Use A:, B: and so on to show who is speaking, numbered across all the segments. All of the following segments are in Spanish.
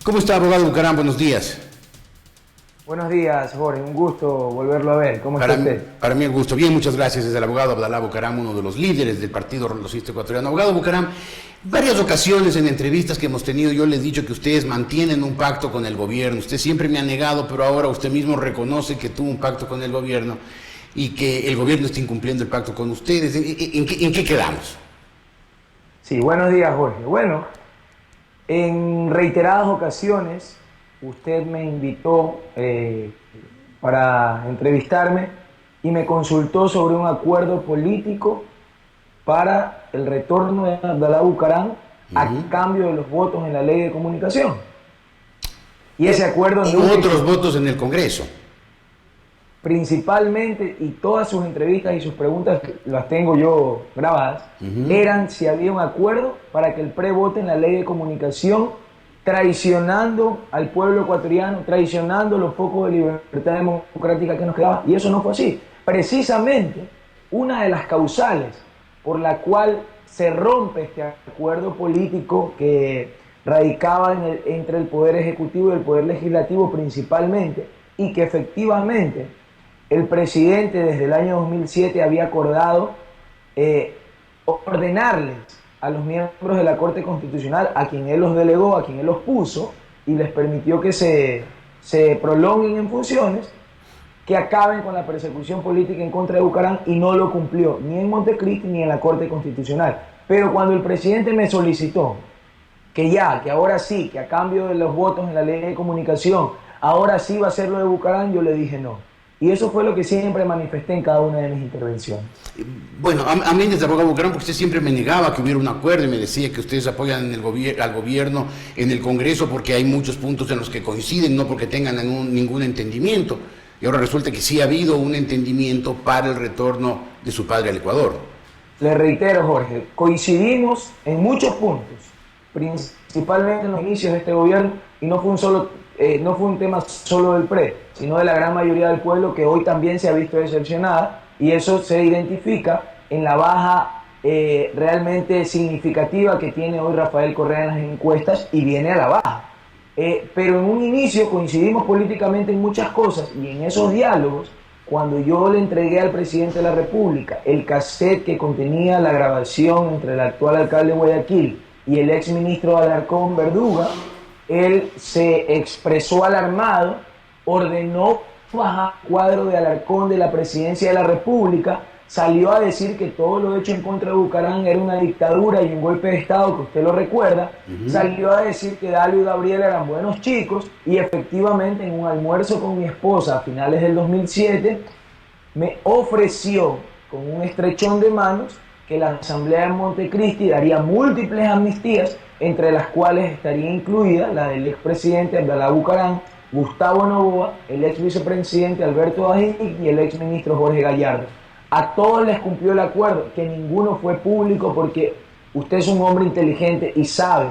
A: ¿Cómo está, abogado Bucaram? Buenos días.
B: Buenos días, Jorge. Un gusto volverlo a ver. ¿Cómo está usted?
A: Para mí el gusto. Bien, muchas gracias. Es el abogado Abdalá Bucaram, uno de los líderes del Partido Socialista Ecuatoriano. Abogado Bucaram, varias ocasiones en entrevistas que hemos tenido, yo le he dicho que ustedes mantienen un pacto con el gobierno. Usted siempre me ha negado, pero ahora usted mismo reconoce que tuvo un pacto con el gobierno y que el gobierno está incumpliendo el pacto con ustedes. ¿En qué quedamos?
B: Sí, buenos días, Jorge. Bueno, en reiteradas ocasiones usted me invitó para entrevistarme y me consultó sobre un acuerdo político para el retorno de Abdalá Bucaram a cambio de los votos en la ley de comunicación. Y ese acuerdo...
A: Y otros votos en el Congreso.
B: Principalmente, y todas sus entrevistas y sus preguntas las tengo yo grabadas, eran si había un acuerdo para que el PRE vote en la ley de comunicación, traicionando al pueblo ecuatoriano, traicionando los pocos de libertad democrática que nos quedaba, y eso no fue así. Precisamente, una de las causales por la cual se rompe este acuerdo político que radicaba entre el Poder Ejecutivo y el Poder Legislativo principalmente, y que efectivamente el presidente desde el año 2007 había acordado ordenarles a los miembros de la Corte Constitucional, a quien él los delegó, a quien él los puso, y les permitió que se prolonguen en funciones, que acaben con la persecución política en contra de Bucaram, y no lo cumplió, ni en Montecristi ni en la Corte Constitucional. Pero cuando el presidente me solicitó que ahora sí, que a cambio de los votos en la ley de comunicación, ahora sí va a ser lo de Bucaram, yo le dije no. Y eso fue lo que siempre manifesté en cada una de mis intervenciones.
A: Bueno, a mí desde abogado Bucaram, porque usted siempre me negaba que hubiera un acuerdo y me decía que ustedes apoyan al gobierno en el Congreso porque hay muchos puntos en los que coinciden, no porque tengan ningún entendimiento. Y ahora resulta que sí ha habido un entendimiento para el retorno de su padre al Ecuador.
B: Le reitero, Jorge, coincidimos en muchos puntos, principalmente en los inicios de este gobierno, y no fue un tema solo del PRE, sino de la gran mayoría del pueblo, que hoy también se ha visto decepcionada, y eso se identifica en la baja realmente significativa que tiene hoy Rafael Correa en las encuestas, y viene a la baja. Pero en un inicio coincidimos políticamente en muchas cosas, y en esos diálogos, cuando yo le entregué al presidente de la República el cassette que contenía la grabación entre el actual alcalde de Guayaquil y el exministro Alarcón Verduga, él se expresó alarmado, ordenó bajar el cuadro de Alarcón de la presidencia de la República, salió a decir que todo lo hecho en contra de Bucaram era una dictadura y un golpe de Estado, que usted lo recuerda, salió a decir que Dalio y Gabriel eran buenos chicos, y efectivamente en un almuerzo con mi esposa a finales del 2007, me ofreció con un estrechón de manos que la Asamblea de Montecristi daría múltiples amnistías, entre las cuales estaría incluida la del expresidente Abdalá Bucaram, Gustavo Noboa, el ex vicepresidente Alberto Dajín y el ex ministro Jorge Gallardo. A todos les cumplió el acuerdo, que ninguno fue público, porque usted es un hombre inteligente y sabe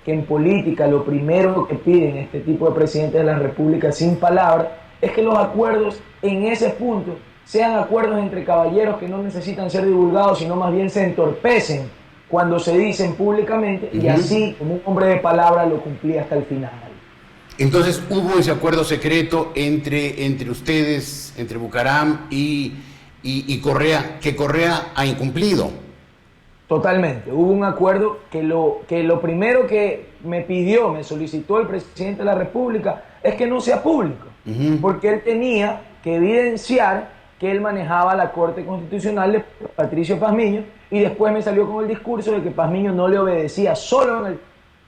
B: que en política lo primero que piden este tipo de presidentes de la República sin palabras es que los acuerdos en ese punto sean acuerdos entre caballeros que no necesitan ser divulgados, sino más bien se entorpecen cuando se dicen públicamente, y así, como un hombre de palabra, lo cumplía hasta el final.
A: Entonces hubo ese acuerdo secreto entre ustedes, entre Bucaram y Correa, que Correa ha incumplido.
B: Totalmente. Hubo un acuerdo que lo primero que me solicitó el presidente de la República es que no sea público, porque él tenía que evidenciar que él manejaba la Corte Constitucional de Patricio Pazmiño, y después me salió con el discurso de que Pazmiño no le obedecía solo en el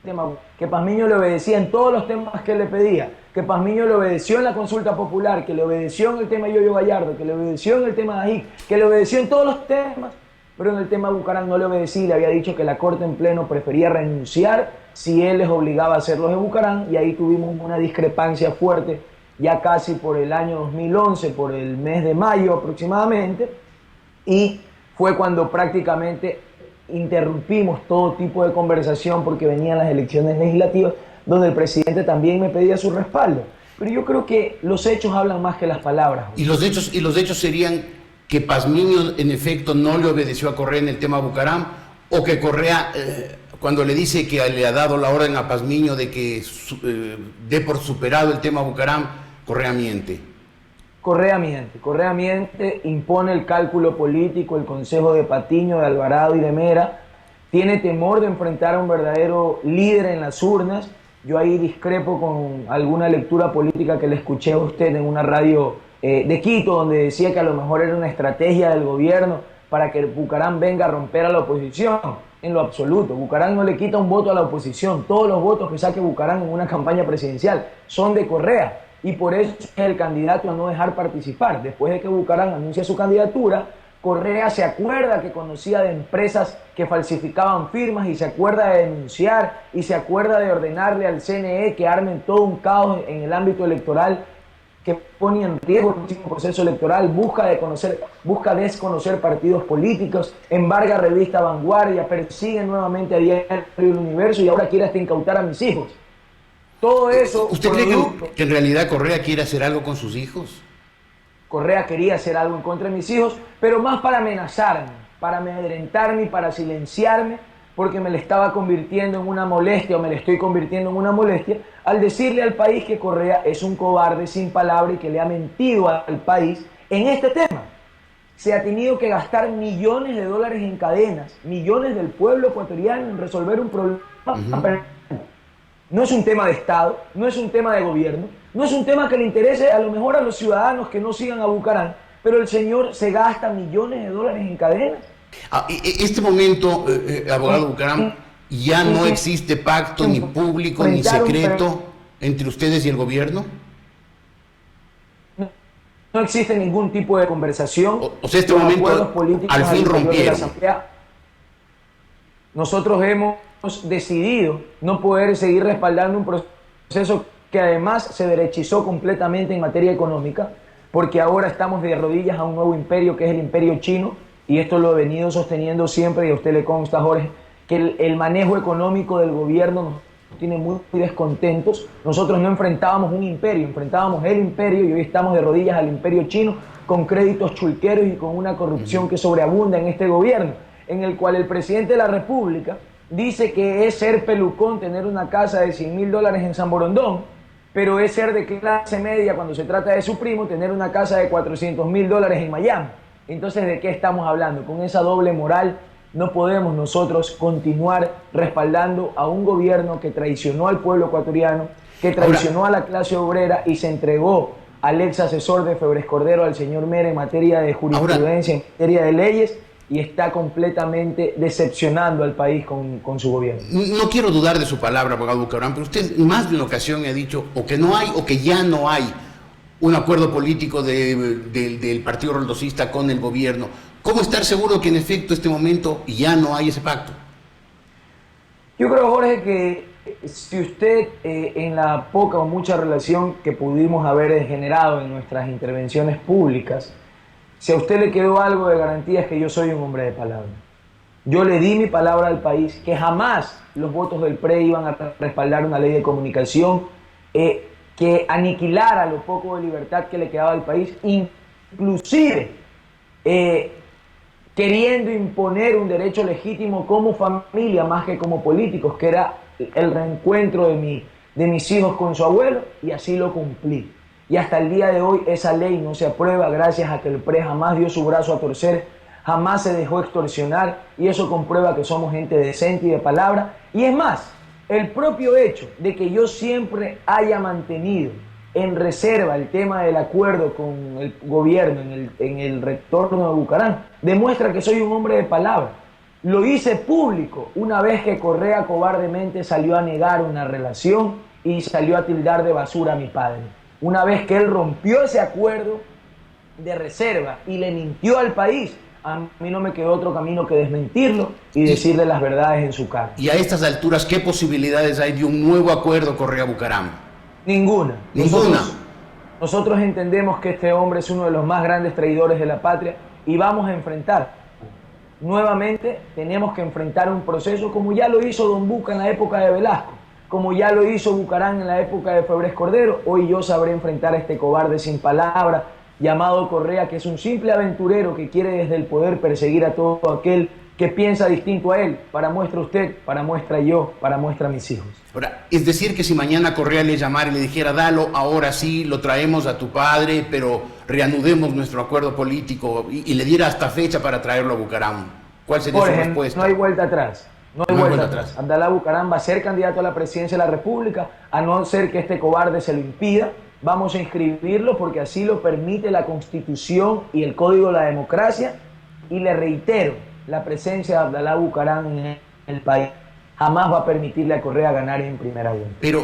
B: tema, que Pazmiño le obedecía en todos los temas que él le pedía, que Pazmiño le obedeció en la consulta popular, que le obedeció en el tema de Yoyo Gallardo, que le obedeció en el tema de Ajic, que le obedeció en todos los temas, pero en el tema de Bucaram no le obedecía, y le había dicho que la Corte en pleno prefería renunciar si él les obligaba a hacer los de Bucaram, y ahí tuvimos una discrepancia fuerte, ya casi por el año 2011, por el mes de mayo aproximadamente, y fue cuando prácticamente interrumpimos todo tipo de conversación porque venían las elecciones legislativas, donde el presidente también me pedía su respaldo. Pero yo creo que los hechos hablan más que las palabras.
A: ¿Y los hechos serían que Pazmiño en efecto no le obedeció a Correa en el tema Bucaram, o que Correa cuando le dice que le ha dado la orden a Pazmiño de que dé por superado el tema Bucaram, Correa miente.
B: Correa miente, impone el cálculo político, el consejo de Patiño, de Alvarado y de Mera, tiene temor de enfrentar a un verdadero líder en las urnas. Yo ahí discrepo con alguna lectura política que le escuché a usted en una radio de Quito, donde decía que a lo mejor era una estrategia del gobierno para que Bucaram venga a romper a la oposición. En lo absoluto, Bucaram no le quita un voto a la oposición. Todos los votos que saque Bucaram en una campaña presidencial son de Correa, y por eso es el candidato a no dejar participar. Después de que Bucaram anuncia su candidatura, Correa se acuerda que conocía de empresas que falsificaban firmas, y se acuerda de denunciar, y se acuerda de ordenarle al CNE que armen todo un caos en el ámbito electoral que pone en riesgo el próximo proceso electoral, busca desconocer partidos políticos, embarga revista Vanguardia, persigue nuevamente a Diario El Universo, y ahora quiere hasta incautar a mis hijos. Todo eso...
A: ¿Usted cree que en realidad Correa quiere hacer algo con sus hijos?
B: Correa quería hacer algo en contra de mis hijos, pero más para amenazarme, para amedrentarme y para silenciarme, porque me le estaba convirtiendo en una molestia, o me le estoy convirtiendo en una molestia, al decirle al país que Correa es un cobarde sin palabra y que le ha mentido al país en este tema. Se ha tenido que gastar millones de dólares en cadenas, millones del pueblo ecuatoriano en resolver un problema. No es un tema de Estado, no es un tema de gobierno, no es un tema que le interese a lo mejor a los ciudadanos que no sigan a Bucaram, pero el señor se gasta millones de dólares en cadenas.
A: Este momento, abogado Bucaram, ya no existe pacto ni público ni secreto entre ustedes y el gobierno.
B: No existe ningún tipo de conversación.
A: O sea, este momento al fin rompieron.
B: Nosotros hemos decidido no poder seguir respaldando un proceso que además se derechizó completamente en materia económica, porque ahora estamos de rodillas a un nuevo imperio que es el imperio chino, y esto lo he venido sosteniendo siempre, y a usted le consta, Jorge, que el manejo económico del gobierno nos tiene muy descontentos. Nosotros no enfrentábamos un imperio, enfrentábamos el imperio, y hoy estamos de rodillas al imperio chino con créditos chulqueros y con una corrupción que sobreabunda en este gobierno, en el cual el presidente de la República dice que es ser pelucón tener una casa de $100.000 en San Borondón, pero es ser de clase media cuando se trata de su primo tener una casa de $400.000 en Miami. Entonces, ¿de qué estamos hablando? Con esa doble moral no podemos nosotros continuar respaldando a un gobierno que traicionó al pueblo ecuatoriano, que traicionó a la clase obrera y se entregó al ex asesor de Febres Cordero, al señor Mera, en materia de jurisprudencia, en materia de leyes, y está completamente decepcionando al país con su gobierno.
A: No quiero dudar de su palabra, abogado Bucaram, pero usted más de una ocasión ha dicho o que no hay o que ya no hay un acuerdo político del Partido Roldosista con el gobierno. ¿Cómo estar seguro que en efecto este momento ya no hay ese pacto?
B: Yo creo, Jorge, que si usted en la poca o mucha relación que pudimos haber generado en nuestras intervenciones públicas, si a usted le quedó algo de garantía, es que yo soy un hombre de palabra. Yo le di mi palabra al país que jamás los votos del PRE iban a respaldar una ley de comunicación que aniquilara lo poco de libertad que le quedaba al país, inclusive queriendo imponer un derecho legítimo como familia más que como políticos, que era el reencuentro de mis hijos con su abuelo, y así lo cumplí. Y hasta el día de hoy esa ley no se aprueba gracias a que el PRE jamás dio su brazo a torcer, jamás se dejó extorsionar, y eso comprueba que somos gente decente y de palabra. Y es más, el propio hecho de que yo siempre haya mantenido en reserva el tema del acuerdo con el gobierno en el retorno de Bucaram demuestra que soy un hombre de palabra. Lo hice público una vez que Correa cobardemente salió a negar una relación y salió a tildar de basura a mi padre. Una vez que él rompió ese acuerdo de reserva y le mintió al país, a mí no me quedó otro camino que desmentirlo y decirle las verdades en su cara.
A: Y a estas alturas, ¿qué posibilidades hay de un nuevo acuerdo Correa-Bucaram?
B: Ninguna.
A: Ninguna.
B: Nosotros entendemos que este hombre es uno de los más grandes traidores de la patria y vamos a enfrentar. Nuevamente tenemos que enfrentar un proceso como ya lo hizo Don Buca en la época de Velasco, como ya lo hizo Bucaram en la época de Febres Cordero. Hoy yo sabré enfrentar a este cobarde sin palabra llamado Correa, que es un simple aventurero que quiere desde el poder perseguir a todo aquel que piensa distinto a él, para muestra usted, para muestra yo, para muestra mis hijos.
A: Ahora, es decir que si mañana Correa le llamara y le dijera, Dalo, ahora sí, lo traemos a tu padre, pero reanudemos nuestro acuerdo político y le diera hasta fecha para traerlo a Bucaram, ¿cuál sería su respuesta?
B: No hay vuelta atrás. No hay vuelta atrás. Abdalá Bucaram va a ser candidato a la presidencia de la República, a no ser que este cobarde se lo impida. Vamos a inscribirlo porque así lo permite la Constitución y el Código de la Democracia. Y le reitero, la presencia de Abdalá Bucaram en el país jamás va a permitirle a Correa ganar en primera vuelta.
A: Pero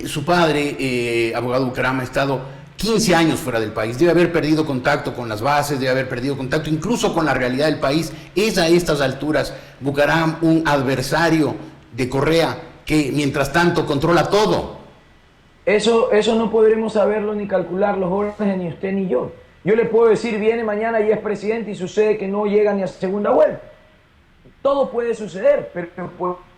A: su padre, abogado Bucaram, ha estado 15 años fuera del país, debe haber perdido contacto con las bases, debe haber perdido contacto incluso con la realidad del país. ¿Es a estas alturas Bucaram un adversario de Correa que mientras tanto controla todo?
B: Eso no podremos saberlo ni calcularlo, Jorge, ni usted ni yo. Yo le puedo decir, viene mañana y es presidente y sucede que no llega ni a segunda vuelta. Todo puede suceder, pero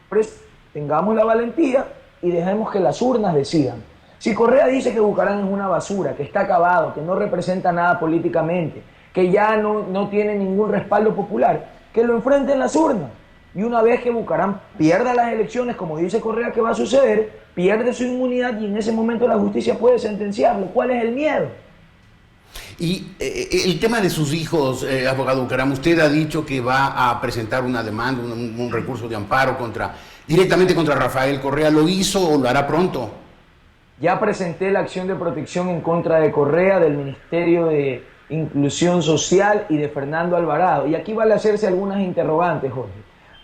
B: pues, tengamos la valentía y dejemos que las urnas decidan. Si Correa dice que Bucaram es una basura, que está acabado, que no representa nada políticamente, que ya no tiene ningún respaldo popular, que lo enfrenten las urnas. Y una vez que Bucaram pierda las elecciones, como dice Correa que va a suceder, pierde su inmunidad y en ese momento la justicia puede sentenciarlo. ¿Cuál es el miedo?
A: Y el tema de sus hijos, abogado Bucaram, usted ha dicho que va a presentar una demanda, un recurso de amparo directamente contra Rafael Correa. ¿Lo hizo o lo hará pronto?
B: Ya presenté la acción de protección en contra de Correa, del Ministerio de Inclusión Social y de Fernando Alvarado. Y aquí vale hacerse algunas interrogantes, Jorge.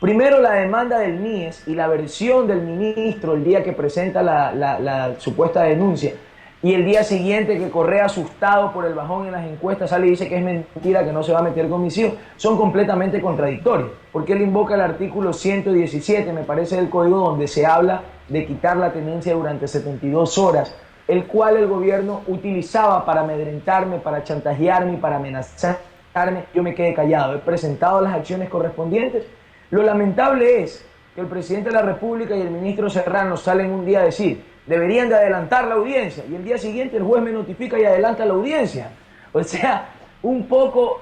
B: Primero, la demanda del MIES y la versión del ministro el día que presenta la supuesta denuncia. Y el día siguiente que Correa, asustado por el bajón en las encuestas, sale y dice que es mentira, que no se va a meter con mis hijos, son completamente contradictorios. Porque él invoca el artículo 117, me parece, del Código, donde se habla de quitar la tenencia durante 72 horas, el cual el gobierno utilizaba para amedrentarme, para chantajearme y para amenazarme. Yo me quedé callado, he presentado las acciones correspondientes. Lo lamentable es que el presidente de la República y el ministro Serrano salen un día a decir deberían de adelantar la audiencia y el día siguiente el juez me notifica y adelanta la audiencia. O sea, un poco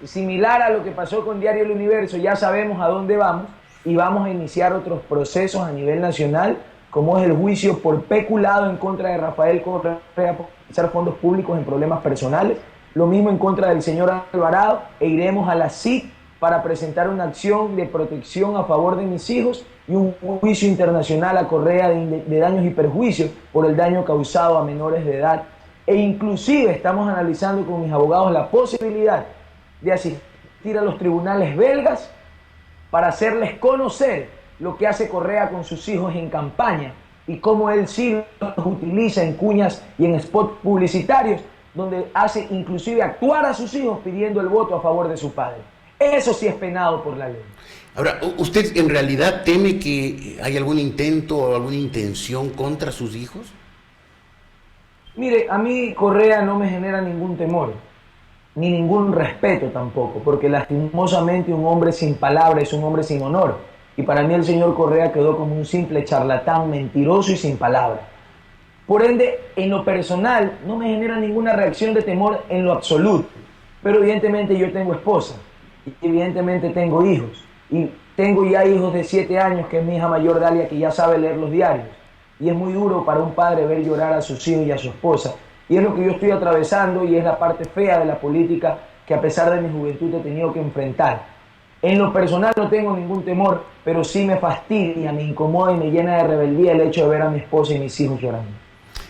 B: similar a lo que pasó con Diario El Universo. Ya sabemos a dónde vamos y vamos a iniciar otros procesos a nivel nacional, como es el juicio por peculado en contra de Rafael Correa por utilizar fondos públicos en problemas personales, lo mismo en contra del señor Alvarado, e iremos a la CIC para presentar una acción de protección a favor de mis hijos y un juicio internacional a Correa de daños y perjuicios por el daño causado a menores de edad. E inclusive estamos analizando con mis abogados la posibilidad de asistir a los tribunales belgas para hacerles conocer lo que hace Correa con sus hijos en campaña y cómo él sí los utiliza en cuñas y en spots publicitarios, donde hace inclusive actuar a sus hijos pidiendo el voto a favor de su padre. Eso sí es penado por la ley.
A: Ahora, ¿usted en realidad teme que hay algún intento o alguna intención contra sus hijos?
B: Mire, a mí Correa no me genera ningún temor, ni ningún respeto tampoco, porque lastimosamente un hombre sin palabra es un hombre sin honor. Y para mí el señor Correa quedó como un simple charlatán, mentiroso y sin palabra. Por ende, en lo personal, no me genera ninguna reacción de temor en lo absoluto. Pero evidentemente yo tengo esposa, y evidentemente tengo hijos. Y tengo ya hijos de 7 años, que es mi hija mayor Dalia, que ya sabe leer los diarios. Y es muy duro para un padre ver llorar a sus hijos y a su esposa. Y es lo que yo estoy atravesando y es la parte fea de la política que a pesar de mi juventud he tenido que enfrentar. En lo personal no tengo ningún temor, pero sí me fastidia, me incomoda y me llena de rebeldía el hecho de ver a mi esposa y mis hijos llorando.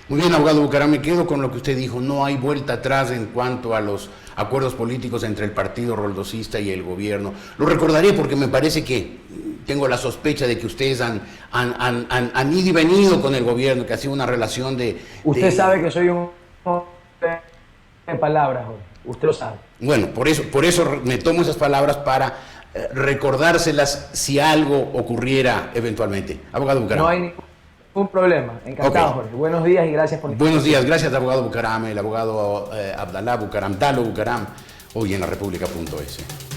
A: Muy bien, abogado Bucaram, me quedo con lo que usted dijo. No hay vuelta atrás en cuanto a los acuerdos políticos entre el partido roldosista y el gobierno. Lo recordaré porque me parece que tengo la sospecha de que ustedes han ido y venido con el gobierno, que ha sido una relación de...
B: Usted sabe que soy un hombre de palabras, Jorge. Usted lo sabe.
A: Bueno, por eso me tomo esas palabras para recordárselas si algo ocurriera eventualmente. Abogado Bucaram.
B: No hay ningún problema. Encantado, okay. Jorge. Buenos días y gracias por...
A: Buenos días, gracias, abogado Bucaram, el abogado Abdalá Bucaram, Dalo Bucaram, hoy en la República.es.